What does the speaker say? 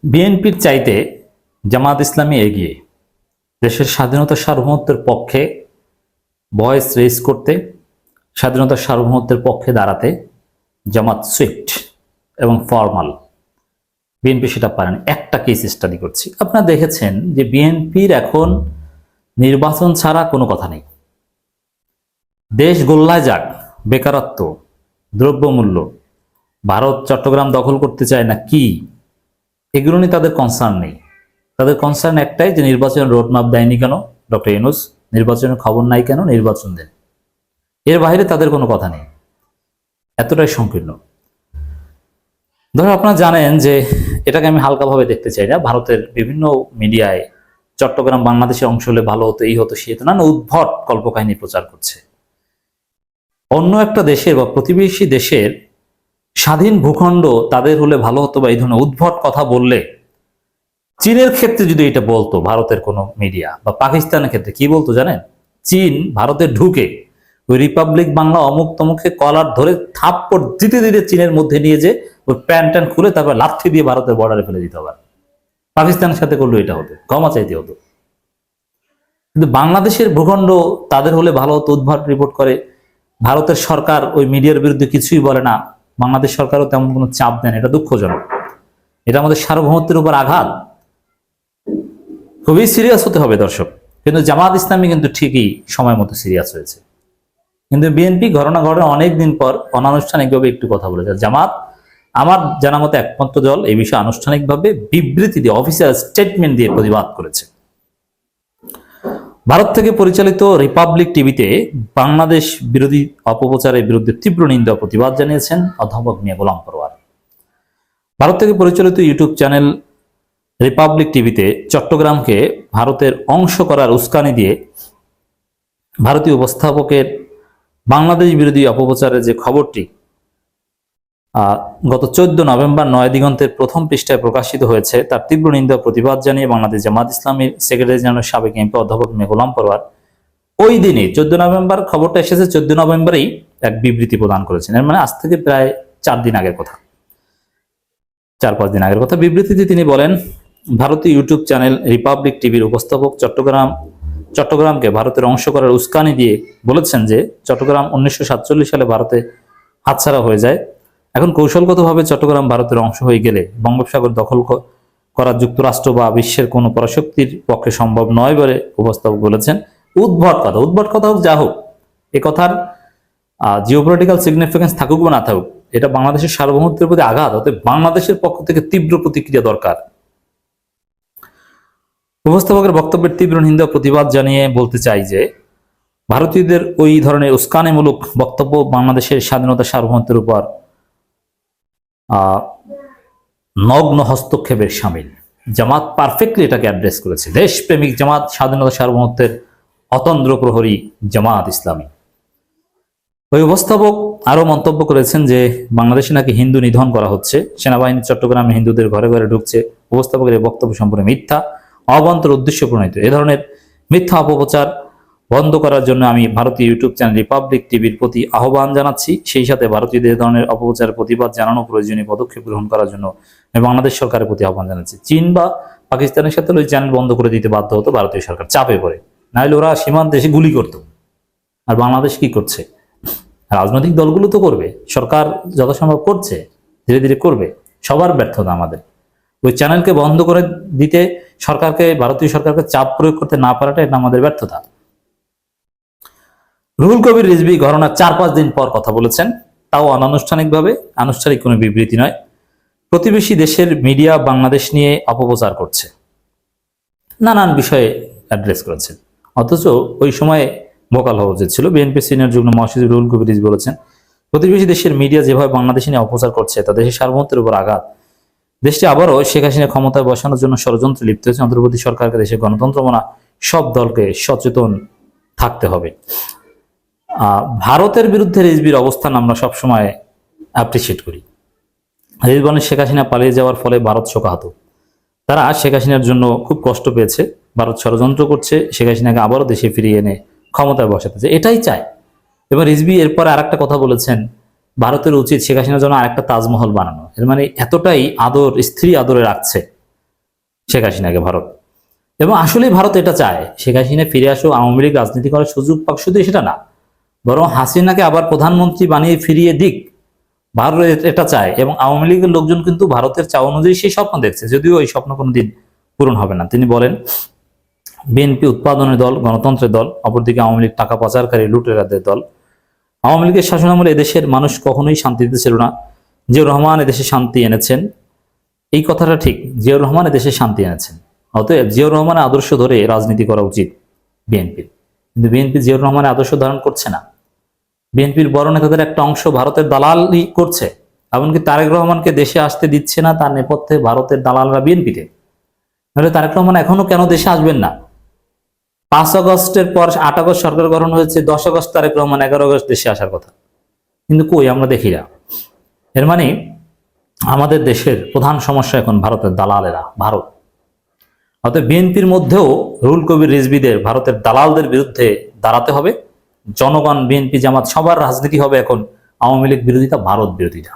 বিএনপির চাইতে জামাত ইসলামী এগিয়ে দেশের স্বাধীনতা সার্বভৌমত্বের পক্ষে ভয়েস রেজ করতে, স্বাধীনতা সার্বভৌমত্বের পক্ষে দাঁড়াতে জামাত সুইফট এবং ফর্মাল। বিএনপি সেটা পারেন। একটা কেস স্টাডি করছি, আপনারা দেখেছেন যে বিএনপির এখন নির্বাচন ছাড়া কোনো কথা নেই। দেশ গোল্লায় যাক, বেকারত্ব, দ্রব্যমূল্য, ভারত চট্টগ্রাম দখল করতে চায় না, কি এগুলো নিয়ে তাদের কনসার্ন নেই। তাদের কনসার্ন একটাই যে নির্বাচনের রোডম্যাপ দেয়নি কেন ডক্টর ইউনূস, নির্বাচনের খবর নাই কেন, নির্বাচন দেন। এর বাইরে তাদের কোনো কথা নেই, এতটাই সংকীর্ণ। ধরো আপনারা জানেন যে এটাকে আমি হালকাভাবে দেখতে চাই না, ভারতের বিভিন্ন মিডিয়ায় চট্টগ্রাম বাংলাদেশের অংশ হলে ভালো হতো, এই হতো সেই হতো, না উদ্ভট কল্পকাহিনী প্রচার করছে। অন্য একটা দেশের বা প্রতিবেশী দেশের স্বাধীন ভূখণ্ড তাদের হলে ভালো হতো বা এই ধরনের উদ্ভট কথা বললে, চীনের ক্ষেত্রে যদি এটা বলতো ভারতের কোনো মিডিয়া, বা পাকিস্তানের ক্ষেত্রে কি বলতো জানেন? চীন ভারতে ঢুকে ওই রিপাবলিক বাংলা অমুক তমুককে কলার ধরে থাপ্পড় দিতে দিতে চীনের মধ্যে নিয়ে যে ওই প্যান্ট ট্যান্ট খুলে তারপর লাথি দিয়ে ভারতের বর্ডারে ফেলে দিতে হবে। পাকিস্তানের সাথে করলে এটা হতো, ক্ষমা চাইতে হতো। কিন্তু বাংলাদেশের ভূখণ্ড তাদের হলে ভালো হতো, উদ্ভট রিপোর্ট করে। ভারতের সরকার ওই মিডিয়ার বিরুদ্ধে কিছুই বলে না, বাংলাদেশ সরকারও তেমন কোনো চাপ দেন, এটা দুঃখজনক। এটা আমাদের সার্বভৌমত্বের উপর আঘাত, খুবই সিরিয়াস হতে হবে দর্শক। কিন্তু জামাত ইসলামী কিন্তু ঠিকই সময় মতো সিরিয়াস হয়েছে। কিন্তু বিএনপি ঘটনা অনেক দিন পর অনানুষ্ঠানিকভাবে একটু কথা বলেছে। জামাত আমার জানা মতো একমাত্র দল এই বিষয়ে আনুষ্ঠানিকভাবে বিবৃতি দিয়ে, অফিসিয়াল স্টেটমেন্ট দিয়ে প্রতিবাদ করেছে। ভারত থেকে পরিচালিত রিপাবলিক টিভিতে বাংলাদেশ বিরোধী অপপ্রচারের বিরুদ্ধে তীব্র নিন্দা প্রতিবাদ জানিয়েছেন অধ্যাপক মিয়া গোলাম পরোয়ার। ভারত থেকে পরিচালিত ইউটিউব চ্যানেল রিপাবলিক টিভিতে চট্টগ্রামকে ভারতের অংশ করার উস্কানি দিয়ে ভারতীয় উপস্থাপকের বাংলাদেশ বিরোধী অপপ্রচারের যে খবরটি গত 14 নভেম্বর নয় দিগন্তের প্রথম পৃষ্ঠায় প্রকাশিত হয়েছে, তার তীব্র নিন্দা প্রতিবাদ জানিয়ে বাংলাদেশ জামাত ইসলামীর সেক্রেটারি জেনারেল সাবেক এমপি অধ্যাপক মিয়া গোলাম পরোয়ার ওই দিনে 14 নভেম্বর, খবরটা এসেছে 14 নভেম্বরেই, এক বিবৃতি প্রদান করেছেন। এর মানে আজ থেকে প্রায় 4 দিন আগের কথা, 4-5 দিন আগের কথা। বিবৃতিতে তিনি বলেন, ভারতীয় ইউটিউব চ্যানেল রিপাবলিক টিভির উপস্থাপক চট্টগ্রামকে ভারতের অংশ করার উস্কানি দিয়ে বলেছেন যে চট্টগ্রাম 1947 সালে ভারতে হাতছাড়া হয়ে যায়। এখন কৌশলগতভাবে চট্টগ্রাম ভারতের অংশ হয়ে গেলে বঙ্গোপসাগর দখল করা যুক্তরাষ্ট্র বা বিশ্বের কোনো পরাশক্তির পক্ষে সম্ভব নয় বলে উপস্থাপক বলেছেন। উদ্ভট কথা হোক যা হোক, এ কথার জিওপলিটিক্যাল সিগনিফিকেন্স থাকুক বা না থাকুক, এটা বাংলাদেশের সার্বভৌমত্বের প্রতি আঘাত, অতএব বাংলাদেশের পক্ষ থেকে তীব্র প্রতিক্রিয়া দরকার। উপস্থাপকের বক্তব্যের তীব্র নিন্দা প্রতিবাদ জানিয়ে বলতে চাই যে ভারতীয়দের ওই ধরনের উস্কানিমূলক বক্তব্য বাংলাদেশের স্বাধীনতা সার্বভৌমত্বের উপর নগ্ন হস্তক্ষেপের সামিল। জামাত পারফেক্টলি এটাকে অ্যাড্রেস করেছে। দেশপ্রেমিক জামাত, স্বাধীনতা সার্বভৌমত্বের অতন্দ্র প্রহরী জামাত ইসলামী। ওই উপস্থাপক আরো মন্তব্য করেছেন যে বাংলাদেশে নাকি হিন্দু নিধন করা হচ্ছে, সেনাবাহিনী চট্টগ্রামে হিন্দুদের ঘরে ঘরে ঢুকছে। উপস্থাপকের এই বক্তব্য সম্পূর্ণ মিথ্যা, অবান্তর উদ্দেশ্য প্রণীত। এ ধরনের মিথ্যা অপপ্রচার বন্ধ করার জন্য আমি ভারতীয় ইউটিউব চ্যানেল রিপাবলিক টিভির প্রতি আহ্বান জানাচ্ছি। সেই সাথে ভারতীয়দের ধরনের অপপ্রচারের প্রতিবাদ জানানো, প্রয়োজনীয় পদক্ষেপ গ্রহণ করার জন্য আমি বাংলাদেশ সরকারের প্রতি আহ্বান জানাচ্ছি। চীন বা পাকিস্তানের সাথে ওই চ্যানেল বন্ধ করে দিতে বাধ্য হতো ভারতীয় সরকার, চাপে পড়ে, নাহলে ওরা সীমান্তে এসে গুলি করত। আর বাংলাদেশ কি করছে? রাজনৈতিক দলগুলো তো করবে, সরকার যথাসম্ভব করছে, ধীরে ধীরে করবে। সবার ব্যর্থতা আমাদের। ওই চ্যানেলকে বন্ধ করে দিতে ভারতীয় সরকারকে চাপ প্রয়োগ করতে না পারাটা এটা আমাদের ব্যর্থতা। রুহুল কবির রিজভী ঘটনার 4-5 দিন পর কথা বলেছেন, তাও অনানুষ্ঠানিকভাবে, আনুষ্ঠানিক কোনো বিবৃতি নয়। প্রতিবেশী দেশের মিডিয়া বাংলাদেশ নিয়ে অপপ্রচার করছে, নানান বিষয়ে অ্যাড্রেস করেছেন। অথচ ওই সময়ে ভোকাল হওয়া উচিত ছিল। বিএনপি সিনিয়র যুগ্ম মহাসচিব রুহুল কবির রিজভী বলেছেন, প্রতিবেশী দেশের মিডিয়া যেভাবে বাংলাদেশ নিয়ে অপপ্রচার করছে তা দেশের সার্বভৌমত্বের উপর আঘাত। দেশটি আবারও শেখ হাসিনা ক্ষমতায় বসানোর জন্য ষড়যন্ত্রে লিপ্ত হয়েছে। অন্তর্বর্তী সরকারকে দেশের গণতন্ত্র মানা সব দলকে সচেতন থাকতে হবে। ভারতের বিরুদ্ধে রিজভির অবস্থান আমরা সবসময় অ্যাপ্রিসিয়েট করি। রিজভি বলেন, শেখ হাসিনা পালিয়ে যাওয়ার ফলে ভারত শোকাহত। তারা শেখ হাসিনার জন্য খুব কষ্ট পেয়েছে। ভারত ষড়যন্ত্র করছে শেখ হাসিনাকে আবারও দেশে ফিরিয়ে এনে ক্ষমতায় বসাতে, এটাই চায়। এবং রিজভি এরপরে আরেকটা কথা বলেছেন, ভারতের উচিত শেখ হাসিনার জন্য আরেকটা তাজমহল বানানো। এর মানে এতটাই আদর, স্ত্রী আদরে রাখছে শেখ হাসিনাকে ভারত। এবং আসলেই ভারত এটা চায় শেখ হাসিনা ফিরে আসুক, আওয়ামী লীগ রাজনীতি করার সুযোগ পাক, শুধু সেটা না, বরং হাসিনাকে আবার প্রধানমন্ত্রী বানিয়ে ফিরিয়ে দিক, ভারত এটা চায়। এবং আওয়ামী লীগের লোকজন কিন্তু ভারতের চাওয়া অনুযায়ী সেই স্বপ্ন দেখছে, যদিও এই স্বপ্ন কোনোদিন পূরণ হবে না। তিনি বলেন, বিএনপি উৎপাদনের দল, গণতন্ত্রের দল, অপরদিকে আওয়ামী লীগ টাকা পাচারকারী লুটেরাদের দল। আওয়ামী লীগের শাসনামলে এদেশের মানুষ কখনোই শান্তিতে ছিল না। জিয়াউর রহমান এদেশে শান্তি এনেছেন, এই কথাটা ঠিক, জিয়াউর রহমান এদেশে শান্তি এনেছেন। অতএব জিয়াউর রহমানের আদর্শ ধরে রাজনীতি করা উচিত বিএনপির। কিন্তু বিএনপি জিয়াউর রহমানের আদর্শ ধারণ করছে না। বিএনপির বড় নেতাদের একটা অংশ ভারতের দালালি করছে, এমনকি তারেক রহমানকে দেশে আসতে দিচ্ছে না, তার নেপথ্যে ভারতের দালালরা বিএনপিতে। নাহলে তারেক রহমান এখনো কেন দেশে আসবেন না? 5 আগস্টের পর 8 আগস্ট সরকার গঠন হয়েছে, 10 আগস্ট তারেক রহমান 11 আগস্ট দেশে আসার কথা, কিন্তু কই, আমরা দেখি না। এর মানে আমাদের দেশের প্রধান সমস্যা এখন ভারতের দালালেরা, ভারত। অতএব বিএনপির মধ্যেও রুহুল কবির রিজভীদের ভারতের দালালদের বিরুদ্ধে দাঁড়াতে হবে। জনগণ, বিএনপি, জামাত সবার রাজনীতি হবে এখন আওয়ামী লীগ বিরোধিতা, ভারত বিরোধিতা।